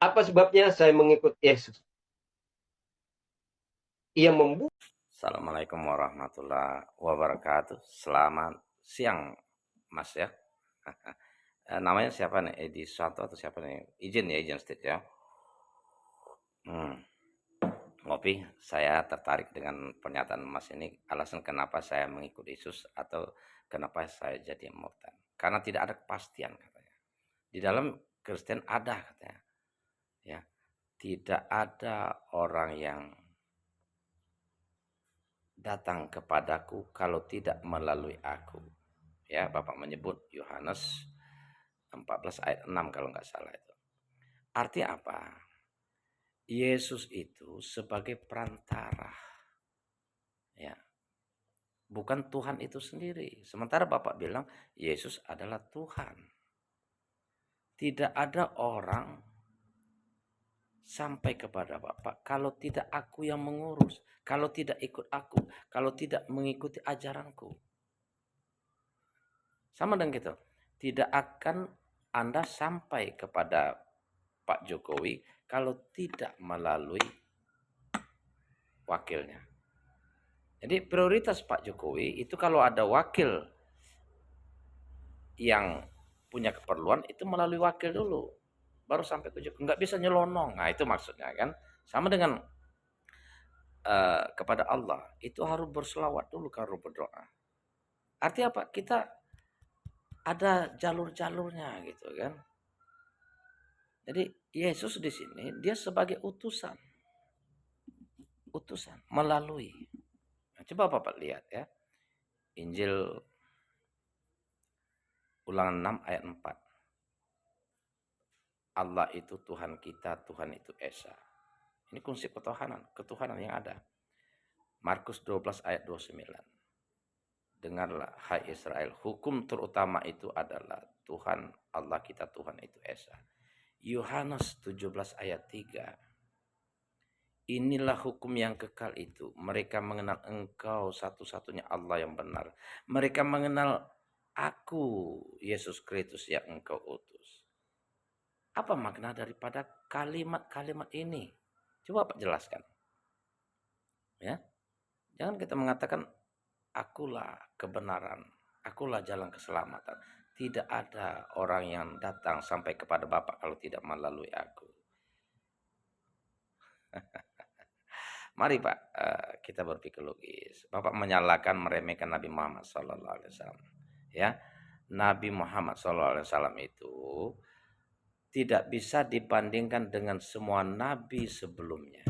Apa sebabnya saya mengikut Yesus? Ia membuka. Assalamualaikum warahmatullahi wabarakatuh. Selamat siang, Mas ya. Namanya siapa nih? Edi Susanto atau siapa nih? Izin ya, izin state ya. Hmm. Ngopi, saya tertarik dengan pernyataan Mas ini. Alasan kenapa saya mengikuti Yesus atau kenapa saya jadi murtad. Karena tidak ada kepastian katanya. Di dalam Kristen ada katanya. Ya, tidak ada orang yang datang kepadaku kalau tidak melalui aku. Ya, Bapak menyebut Yohanes 14 ayat 6 kalau nggak salah itu. Artinya apa? Yesus itu sebagai perantara. Ya, bukan Tuhan itu sendiri. Sementara Bapak bilang Yesus adalah Tuhan. Tidak ada orang sampai kepada Bapak kalau tidak aku yang mengurus, kalau tidak ikut aku, kalau tidak mengikuti ajaranku. Sama dengan gitu. Tidak akan Anda sampai kepada Pak Jokowi kalau tidak melalui wakilnya. Jadi prioritas Pak Jokowi itu kalau ada wakil yang punya keperluan itu melalui wakil dulu. Baru sampai ke Jokowi. Nggak bisa nyelonong. Nah itu maksudnya kan. Sama dengan kepada Allah. Itu harus berselawat dulu kalau berdoa. Artinya apa? Kita ada jalur-jalurnya gitu kan. Jadi Yesus di sini dia sebagai utusan. Utusan melalui. Nah, coba Bapak lihat ya. Injil Ulangan 6 ayat 4. Allah itu Tuhan kita, Tuhan itu Esa. Ini kunci ketuhanan yang ada. Markus 12 ayat 29. Dengarlah hai Israel, hukum terutama itu adalah Tuhan Allah kita, Tuhan itu Esa. Yohanes 17 ayat 3. Inilah hukum yang kekal itu. Mereka mengenal engkau satu-satunya Allah yang benar. Mereka mengenal aku, Yesus Kristus yang engkau utus. Apa makna daripada kalimat-kalimat ini? Coba Pak jelaskan. Ya, jangan kita mengatakan akulah kebenaran, akulah jalan keselamatan. Tidak ada orang yang datang sampai kepada Bapak kalau tidak melalui aku. Mari Pak, kita berpikir logis. Bapak menyalahkan, meremehkan Nabi Muhammad SAW. Ya, Nabi Muhammad SAW itu tidak bisa dibandingkan dengan semua nabi sebelumnya.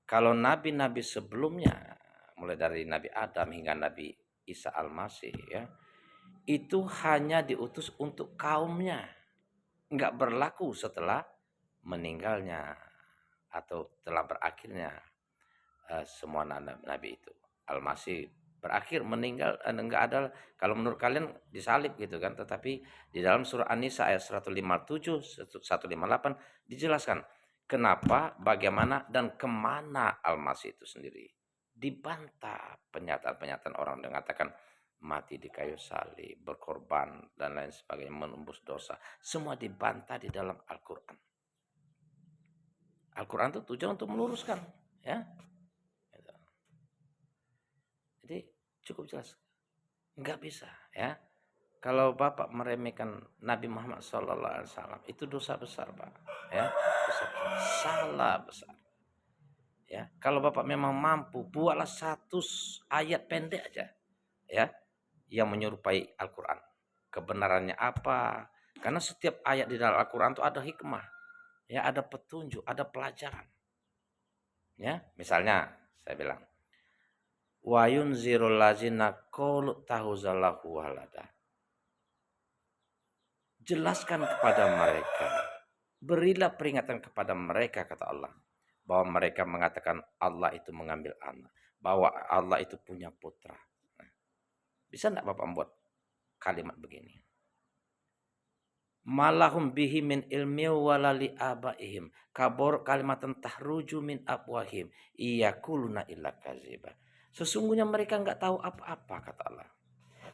Kalau nabi-nabi sebelumnya, mulai dari Nabi Adam hingga Nabi Isa Al-Masih ya, itu hanya diutus untuk kaumnya. Enggak berlaku setelah meninggalnya atau telah berakhirnya semua nabi itu. Al-Masih berakhir meninggal, enggak ada, kalau menurut kalian disalib gitu kan, tetapi di dalam surah An-Nisa ayat 157 158 dijelaskan kenapa, bagaimana dan kemana Al-Masih itu sendiri. Dibantah pernyataan-pernyataan orang yang mengatakan mati di kayu salib, berkorban dan lain sebagainya, menembus dosa, semua dibantah di dalam Al-Qur'an. Al-Qur'an itu tujuan untuk meluruskan ya. Jadi cukup jelas, nggak bisa ya. Kalau Bapak meremehkan Nabi Muhammad SAW itu dosa besar Pak, ya, dosa besar. Salah besar. Ya, kalau Bapak memang mampu buatlah satu ayat pendek aja, ya, yang menyerupai Al-Quran. Kebenarannya apa? Karena setiap ayat di dalam Al-Quran itu ada hikmah, ya, ada petunjuk, ada pelajaran. Ya, misalnya saya bilang wa yunzirul lazina qalu tahuzalahu walada. Jelaskan kepada mereka, berilah peringatan kepada mereka kata Allah, bahwa mereka mengatakan Allah itu mengambil anak, bahwa Allah itu punya putra. Nah, bisa enggak Bapak membuat kalimat begini? Malahum bihi min ilmi walali abaihim kabor kalimatan tahruju min abwahim iyakuluna illa kaziba. Sesungguhnya mereka enggak tahu apa-apa kata Allah.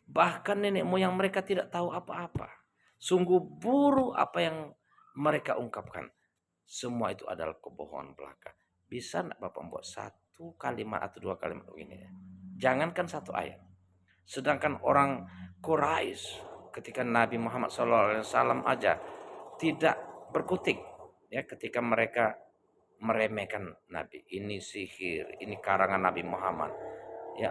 Bahkan nenek moyang mereka tidak tahu apa-apa. Sungguh buruk apa yang mereka ungkapkan. Semua itu adalah kebohongan belaka. Bisa enggak Bapak buat satu kalimat atau dua kalimat begini ya? Jangankan satu ayat. Sedangkan orang Quraisy ketika Nabi Muhammad SAW aja tidak berkutik ya ketika mereka meremehkan Nabi. Ini sihir, ini karangan Nabi Muhammad. Ya,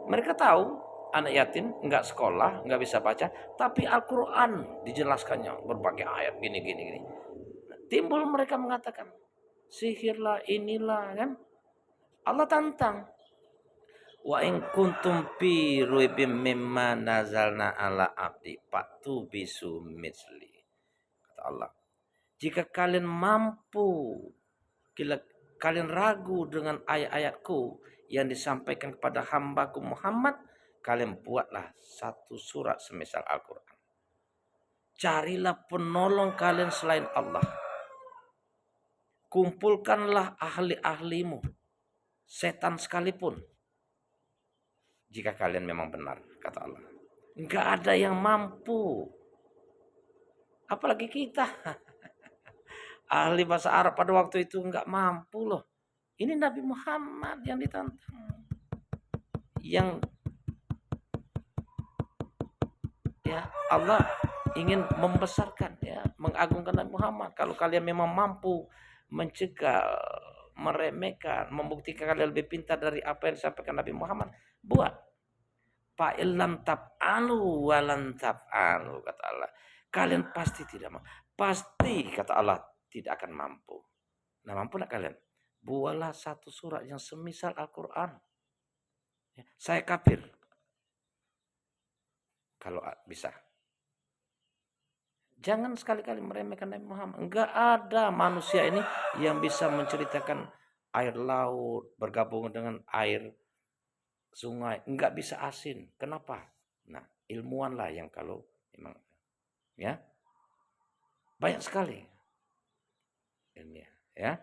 mereka tahu anak yatim nggak sekolah, nggak bisa baca, tapi Al-Quran dijelaskannya berbagai ayat gini gini gini. Timbul mereka mengatakan sihirlah inilah kan. Allah tantang. Wa in kuntum fi raibim mimma nazalna ala abdi fatu bisu misli. Kata Allah, jika kalian mampu, kalian ragu dengan ayat-ayatku yang disampaikan kepada hambaku Muhammad, kalian buatlah satu surat semisal Al-Quran. Carilah penolong kalian selain Allah. Kumpulkanlah ahli-ahlimu, setan sekalipun, jika kalian memang benar, kata Allah. Enggak ada yang mampu. Apalagi kita. Ahli bahasa Arab pada waktu itu enggak mampu loh. Ini Nabi Muhammad yang ditantang. Yang ya Allah ingin membesarkan ya, mengagungkan Nabi Muhammad. Kalau kalian memang mampu mencegah, meremehkan, membuktikan kalian lebih pintar dari apa yang disampaikan Nabi Muhammad, buat. Fa'ilam tab'alu walan tab'alu, kata Allah. Kalian pasti tidak mampu. Pasti, kata Allah, tidak akan mampu. Nah, mampu nak kalian? Buatlah satu surat yang semisal Al-Quran. Ya, saya kafir. Kalau bisa. Jangan sekali-kali meremehkan Nabi Muhammad. Enggak ada manusia ini yang bisa menceritakan air laut bergabung dengan air sungai. Enggak bisa asin. Kenapa? Nah, ilmuwan lah yang kalau memang ya banyak sekali ilmiah ya.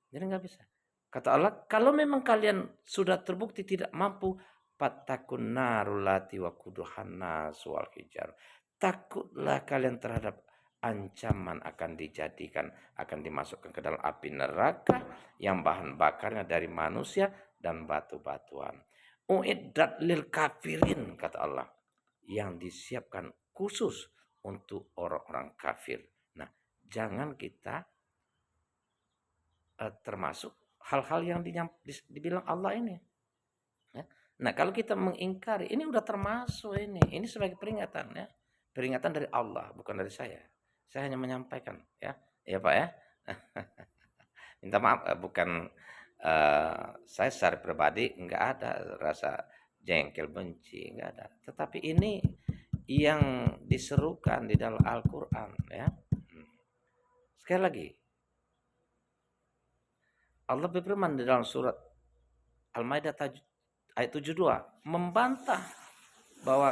Jadi nggak bisa. Kata Allah, kalau memang kalian sudah terbukti tidak mampu, fatakun narulati wa kuduhan nas wal hijar. Takutlah kalian terhadap ancaman akan dijadikan, akan dimasukkan ke dalam api neraka yang bahan bakarnya dari manusia dan batu-batuan. Uiddat lil kafirin, kata Allah, yang disiapkan khusus untuk orang-orang kafir. Nah, jangan kita termasuk hal-hal yang dibilang Allah ini. Ya. Nah, kalau kita mengingkari, ini udah termasuk ini. Ini sebagai peringatan ya. Peringatan dari Allah, bukan dari saya. Saya hanya menyampaikan ya. Ya, Pak ya. Minta maaf bukan saya secara pribadi enggak ada rasa jengkel benci, enggak ada. Tetapi ini yang diserukan di dalam Al-Qur'an ya. Sekali lagi, Allah berfirman di dalam surat Al-Maidah ayat 72 membantah bahwa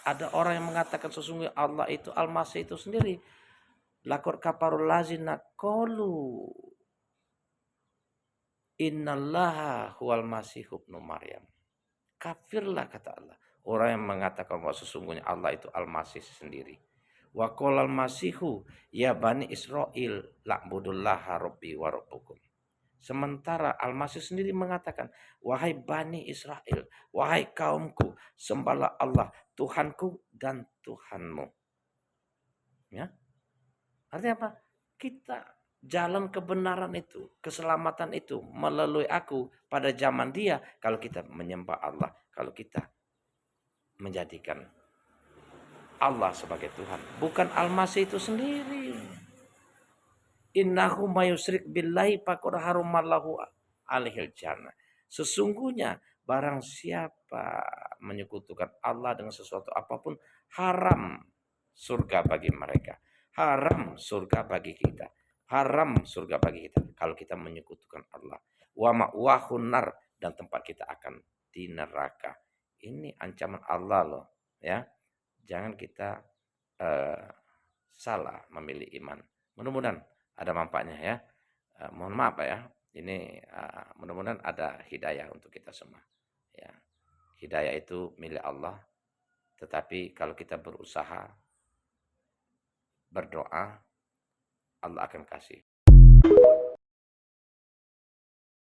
ada orang yang mengatakan sesungguhnya Allah itu Al-Masih itu sendiri. Laqad kafarul lazina qalu innallaha huwal masih ibnu Maryam. Kafirlah, kata Allah, orang yang mengatakan bahwa sesungguhnya Allah itu Al-Masih sendiri. Wa qala al-masihu ya bani Israil la'budullaha rabbi wa rabbukum. Sementara Al-Masih sendiri mengatakan, wahai Bani Israel, wahai kaumku, sembahlah Allah, Tuhanku dan Tuhanmu. Ya, artinya apa? Kita jalan kebenaran itu, keselamatan itu melalui aku pada zaman dia. Kalau kita menyembah Allah, kalau kita menjadikan Allah sebagai Tuhan, bukan Al-Masih itu sendiri. Innahu mayusrik billahi faqad harumallahu alaihil jannah. Sesungguhnya barang siapa menyekutukan Allah dengan sesuatu apapun, haram surga bagi mereka. Haram surga bagi kita. Haram surga bagi kita kalau kita menyekutukan Allah. Wa ma'wahun nar, dan tempat kita akan di neraka. Ini ancaman Allah loh, ya. Jangan kita salah memilih iman. Mudah-mudahan ada manfaatnya ya. Mohon maaf Pak ya. Ini mudah-mudahan ada hidayah untuk kita semua. Ya. Hidayah itu milik Allah. Tetapi kalau kita berusaha, berdoa, Allah akan kasih.